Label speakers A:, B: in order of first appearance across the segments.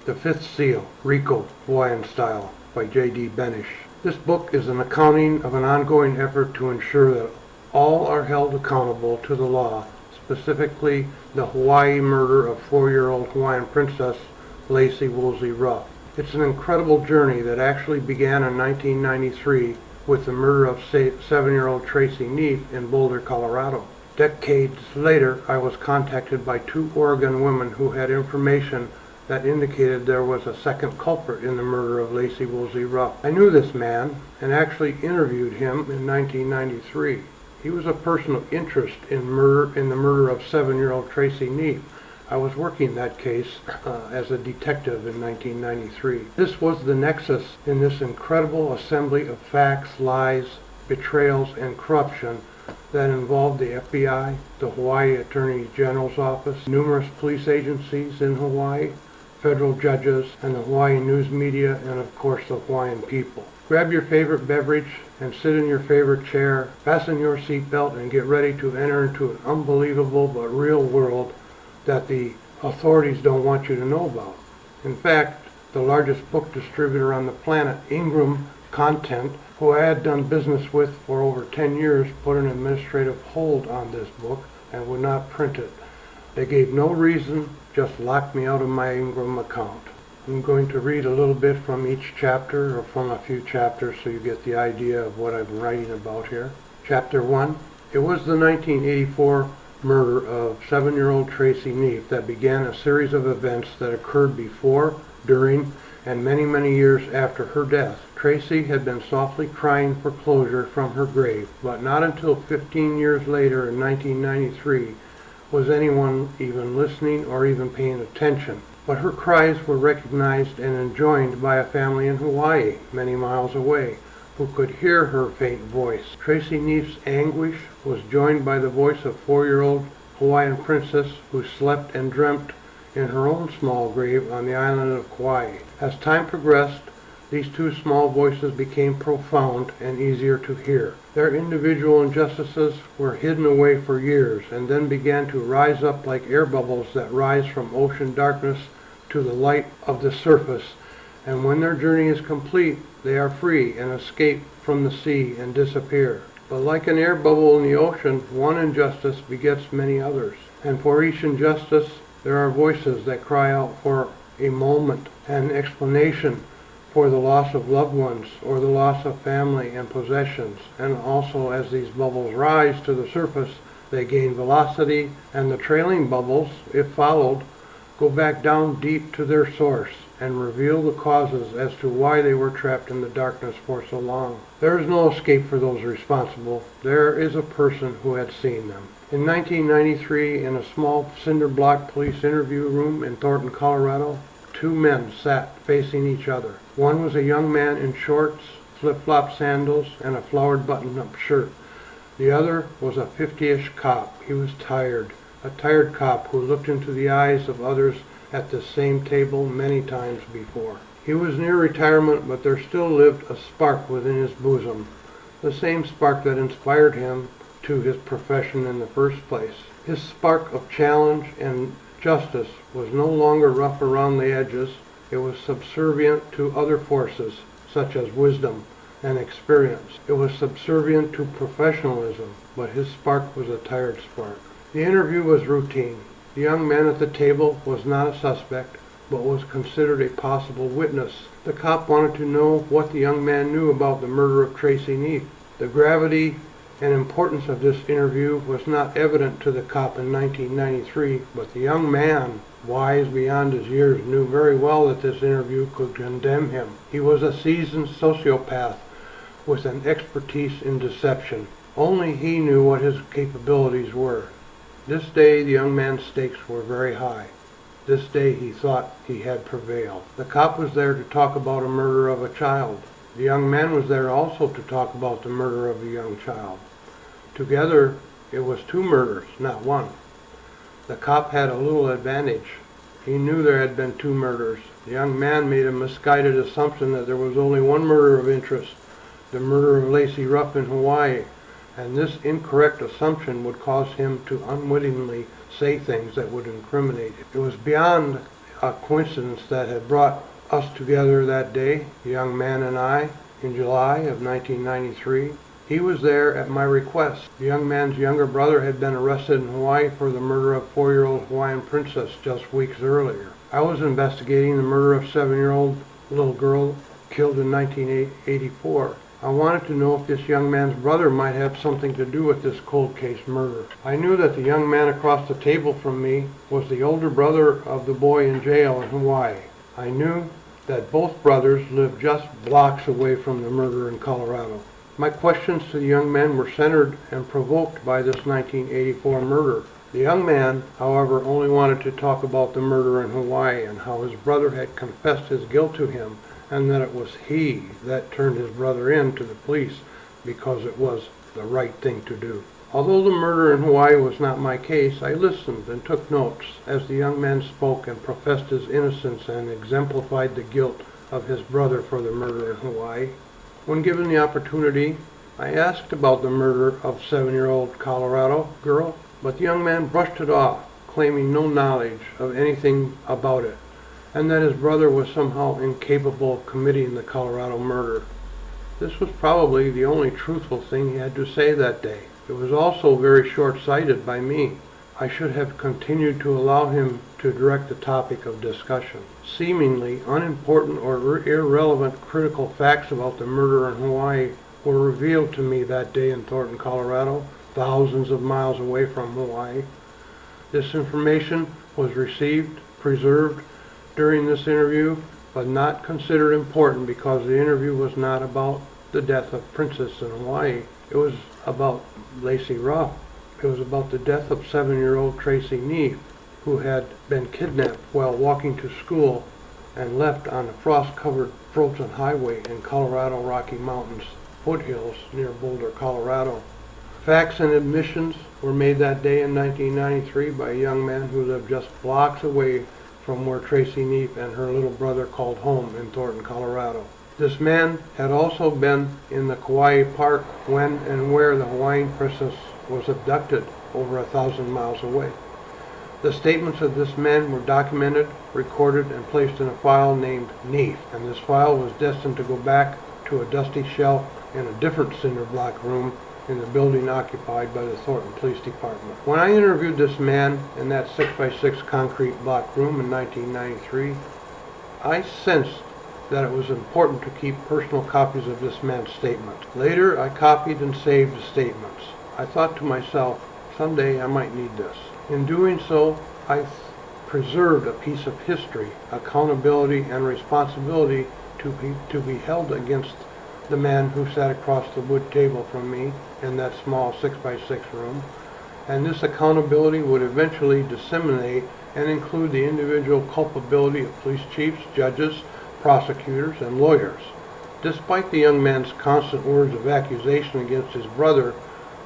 A: The Fifth Seal, Rico, Hawaiian Style, by JD Benish. This book is an accounting of an ongoing effort to ensure that all are held accountable to the law, specifically the Hawaii murder of 4-year-old Hawaiian princess Lacey Woolsey Ruff. It's an incredible journey that actually began in 1993 with the murder of 7-year-old Tracy Neef in Boulder, Colorado. Decades later, I was contacted by 2 Oregon women who had information that indicated there was a second culprit in the murder of Lacey Woolsey Ruff. I knew this man and actually interviewed him in 1993. He was a person of interest in the murder of 7-year-old Tracy Neef. I was working that case as a detective in 1993. This was the nexus in this incredible assembly of facts, lies, betrayals, and corruption that involved the FBI, the Hawaii Attorney General's Office, numerous police agencies in Hawaii, federal judges, and the Hawaiian news media, and of course the Hawaiian people. Grab your favorite beverage and sit in your favorite chair, fasten your seatbelt, and get ready to enter into an unbelievable but real world that the authorities don't want you to know about. In fact, the largest book distributor on the planet, Ingram Content, who I had done business with for over 10 years, put an administrative hold on this book and would not print it. They gave no reason, just locked me out of my Ingram account. I'm going to read a little bit from each chapter, or from a few chapters, so you get the idea of what I'm writing about here. Chapter 1. It was the 1984 murder of 7-year-old Tracy Neef that began a series of events that occurred before, during, and many, many years after her death. Tracy had been softly crying for closure from her grave, but not until 15 years later in 1993 was anyone even listening or even paying attention. But her cries were recognized and enjoined by a family in Hawaii, many miles away, who could hear her faint voice. Tracy Neef's anguish was joined by the voice of 4-year-old Hawaiian princess who slept and dreamt in her own small grave on the island of Kauai. As time progressed, these two small voices became profound and easier to hear. Their individual injustices were hidden away for years and then began to rise up like air bubbles that rise from ocean darkness to the light of the surface. And when their journey is complete, they are free and escape from the sea and disappear. But like an air bubble in the ocean, one injustice begets many others. And for each injustice, there are voices that cry out for a moment, an explanation for the loss of loved ones or the loss of family and possessions. And also, as these bubbles rise to the surface, they gain velocity, and the trailing bubbles, if followed, go back down deep to their source and reveal the causes as to why they were trapped in the darkness for so long. There is no escape for those responsible. There is a person who had seen them. In 1993, in a small cinder block police interview room in Thornton, Colorado, 2 men sat facing each other. One was a young man in shorts, flip-flop sandals, and a flowered button-up shirt. The other was a 50-ish cop. He was tired, a tired cop who looked into the eyes of others at the same table many times before. He was near retirement, but there still lived a spark within his bosom, the same spark that inspired him to his profession in the first place. His spark of challenge and justice was no longer rough around the edges. It was subservient to other forces, such as wisdom and experience. It was subservient to professionalism, but his spark was a tired spark. The interview was routine. The young man at the table was not a suspect, but was considered a possible witness. The cop wanted to know what the young man knew about the murder of Tracy Neef. The gravity and importance of this interview was not evident to the cop in 1993, but the young man, wise beyond his years, knew very well that this interview could condemn him. He was a seasoned sociopath with an expertise in deception. Only he knew what his capabilities were. This day the young man's stakes were very high. This day he thought he had prevailed. The cop was there to talk about a murder of a child. The young man was there also to talk about the murder of a young child. Together, it was 2 murders, not 1. The cop had a little advantage. He knew there had been 2 murders. The young man made a misguided assumption that there was only 1 murder of interest, the murder of Lacey Ruff in Hawaii, and this incorrect assumption would cause him to unwittingly say things that would incriminate him. It was beyond a coincidence that had brought us together that day, the young man and I, in July of 1993. He was there at my request. The young man's younger brother had been arrested in Hawaii for the murder of 4-year-old Hawaiian princess just weeks earlier. I was investigating the murder of 7-year-old little girl killed in 1984. I wanted to know if this young man's brother might have something to do with this cold case murder. I knew that the young man across the table from me was the older brother of the boy in jail in Hawaii. I knew that both brothers lived just blocks away from the murder in Colorado. My questions to the young man were centered and provoked by this 1984 murder. The young man, however, only wanted to talk about the murder in Hawaii and how his brother had confessed his guilt to him, and that it was he that turned his brother in to the police because it was the right thing to do. Although the murder in Hawaii was not my case, I listened and took notes as the young man spoke and professed his innocence and exemplified the guilt of his brother for the murder in Hawaii. When given the opportunity, I asked about the murder of 7-year-old Colorado girl, but the young man brushed it off, claiming no knowledge of anything about it, and that his brother was somehow incapable of committing the Colorado murder. This was probably the only truthful thing he had to say that day. It was also very short-sighted by me. I should have continued to allow him to direct the topic of discussion. Seemingly unimportant or irrelevant critical facts about the murder in Hawaii were revealed to me that day in Thornton, Colorado, thousands of miles away from Hawaii. This information was received, preserved during this interview, but not considered important because the interview was not about the death of Princess in Hawaii. It was about Lacey Ruff. It was about the death of 7-year-old Tracy Neef, who had been kidnapped while walking to school and left on a frost-covered frozen highway in Colorado Rocky Mountains foothills near Boulder, Colorado. Facts and admissions were made that day in 1993 by a young man who lived just blocks away from where Tracy Neef and her little brother called home in Thornton, Colorado. This man had also been in the Kauai Park when and where the Hawaiian princess was abducted over 1,000 miles away. The statements of this man were documented, recorded, and placed in a file named Neef, and this file was destined to go back to a dusty shelf in a different cinder block room in the building occupied by the Thornton Police Department. When I interviewed this man in that 6x6 concrete block room in 1993, I sensed that it was important to keep personal copies of this man's statement. Later, I copied and saved the statements. I thought to myself, someday I might need this. In doing so, I preserved a piece of history, accountability, and responsibility to be held against the man who sat across the wood table from me in that small 6x6 room, and this accountability would eventually disseminate and include the individual culpability of police chiefs, judges, prosecutors, and lawyers. Despite the young man's constant words of accusation against his brother,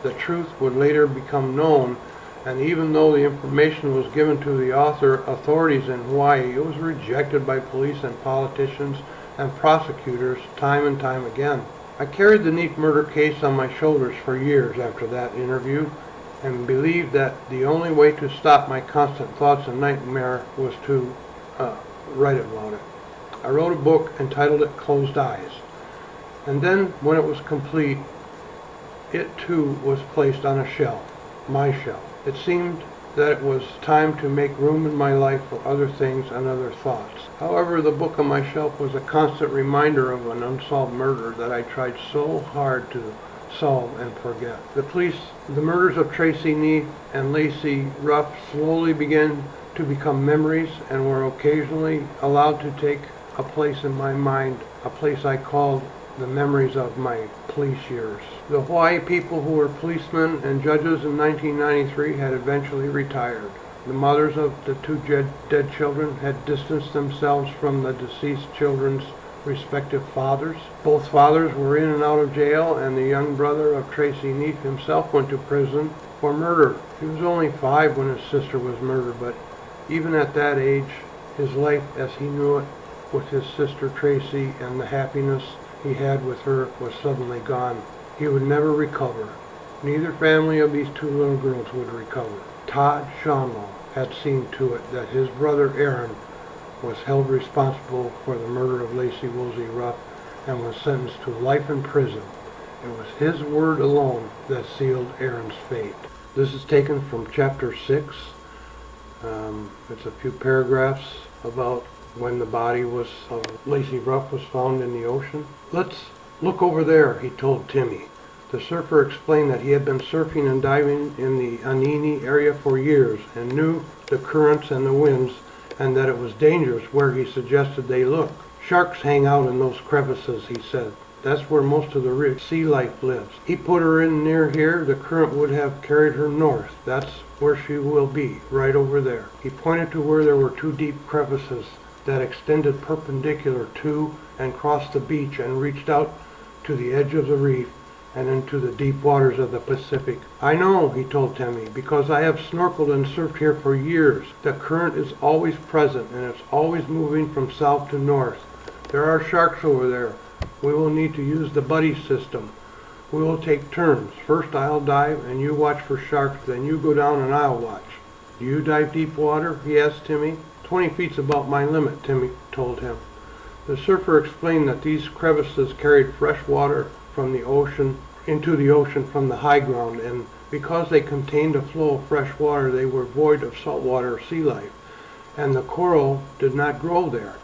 A: the truth would later become known, and even though the information was given to the authorities in Hawaii, it was rejected by police and politicians and prosecutors time and time again. I carried the Neef murder case on my shoulders for years after that interview and believed that the only way to stop my constant thoughts and nightmare was to write about it. I wrote a book entitled it Closed Eyes, and then when it was complete, it too was placed on a shelf, my shelf. It seemed that it was time to make room in my life for other things and other thoughts. However, the book on my shelf was a constant reminder of an unsolved murder that I tried so hard to solve and forget. The murders of Tracy Neef and Lacey Ruff slowly began to become memories and were occasionally allowed to take a place in my mind, a place I called the memories of my police years. The Hawaii people who were policemen and judges in 1993 had eventually retired. The mothers of the two dead children had distanced themselves from the deceased children's respective fathers. Both fathers were in and out of jail, and the young brother of Tracy Neef himself went to prison for murder. He was only 5 when his sister was murdered, but even at that age, his life as he knew it with his sister Tracy and the happiness he had with her was suddenly gone. He would never recover. Neither family of these 2 little girls would recover. Todd Shonlow had seen to it that his brother Aaron was held responsible for the murder of Lacey Woolsey Ruff and was sentenced to life in prison. It was his word alone that sealed Aaron's fate. This is taken from chapter 6. It's a few paragraphs about when the body of Lacey Ruff was found in the ocean. "Let's look over there," he told Timmy. The surfer explained that he had been surfing and diving in the Anini area for years and knew the currents and the winds, and that it was dangerous where he suggested they look. "Sharks hang out in those crevices," he said. "That's where most of the rich sea life lives. He put her in near here, the current would have carried her north. That's where she will be, right over there." He pointed to where there were two deep crevices that extended perpendicular to and crossed the beach and reached out to the edge of the reef and into the deep waters of the Pacific. "I know," he told Timmy, "because I have snorkeled and surfed here for years. The current is always present, and it's always moving from south to north. There are sharks over there. We will need to use the buddy system. We will take turns. First I'll dive and you watch for sharks, then you go down and I'll watch." "Do you dive deep water?" he asked Timmy. 20 feet's about my limit," Timmy told him. The surfer explained that these crevices carried fresh water from the ocean into the ocean from the high ground, and because they contained a flow of fresh water, they were void of saltwater sea life, and the coral did not grow there.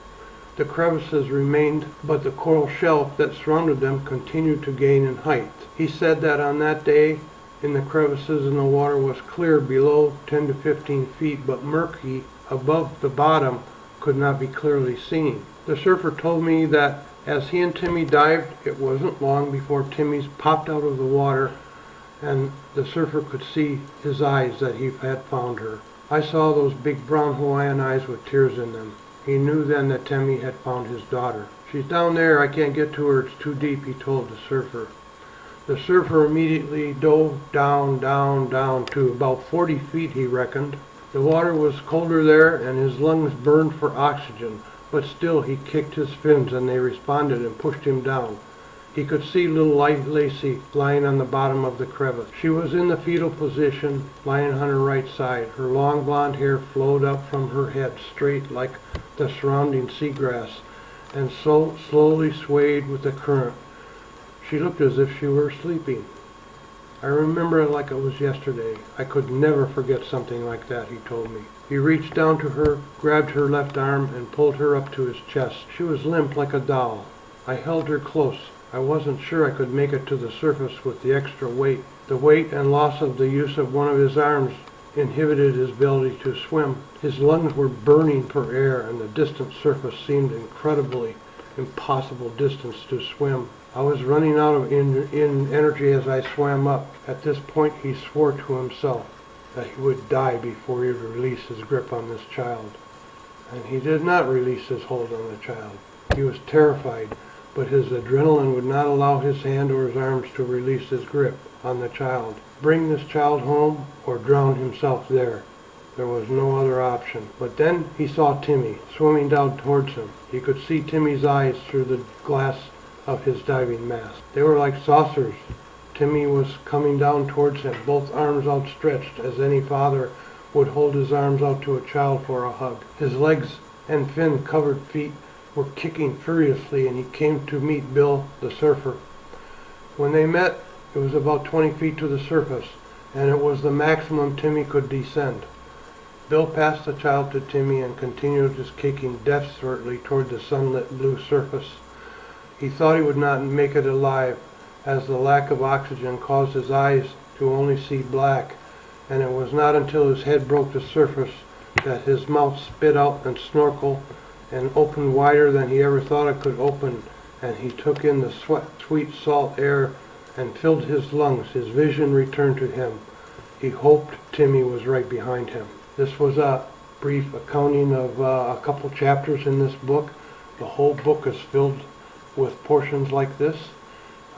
A: The crevices remained, but the coral shelf that surrounded them continued to gain in height. He said that on that day, in the crevices and the water was clear below 10 to 15 feet, but murky above the bottom could not be clearly seen. The surfer told me that as he and Timmy dived, it wasn't long before Timmy's popped out of the water, and the surfer could see his eyes that he had found her. I saw those big brown Hawaiian eyes with tears in them. He knew then that Timmy had found his daughter. "She's down there. I can't get to her. It's too deep," he told the surfer. The surfer immediately dove down to about 40 feet, he reckoned. The water was colder there, and his lungs burned for oxygen, but still he kicked his fins, and they responded and pushed him down. He could see little Lacey lying on the bottom of the crevice. She was in the fetal position, lying on her right side. Her long blonde hair flowed up from her head straight like the surrounding seagrass, and so slowly swayed with the current. She looked as if she were sleeping. "I remember it like it was yesterday. I could never forget something like that," he told me. He reached down to her, grabbed her left arm, and pulled her up to his chest. She was limp like a doll. I held her close. I wasn't sure I could make it to the surface with the extra weight. The weight and loss of the use of one of his arms inhibited his ability to swim. His lungs were burning for air, and the distant surface seemed incredibly impossible distance to swim. I was running out of energy as I swam up. At this point he swore to himself that he would die before he would release his grip on this child. And he did not release his hold on the child. He was terrified, but his adrenaline would not allow his hand or his arms to release his grip on the child. Bring this child home or drown himself there. There was no other option. But then he saw Timmy swimming down towards him. He could see Timmy's eyes through the glass of his diving mask. They were like saucers. Timmy was coming down towards him, both arms outstretched, as any father would hold his arms out to a child for a hug. His legs and fin-covered feet were kicking furiously, and he came to meet Bill, the surfer. When they met, it was about 20 feet to the surface, and it was the maximum Timmy could descend. Bill passed the child to Timmy and continued his kicking desperately toward the sunlit blue surface. He thought he would not make it alive, as the lack of oxygen caused his eyes to only see black, and it was not until his head broke the surface that his mouth spit out and snorkel and opened wider than he ever thought it could open, and he took in the sweet salt air and filled his lungs. His vision returned to him. He hoped Timmy was right behind him. This was a brief accounting of a couple chapters in this book. The whole book is filled with portions like this,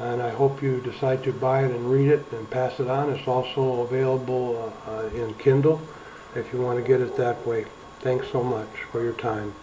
A: and I hope you decide to buy it and read it and pass it on. It's also available in Kindle if you want to get it that way. Thanks so much for your time.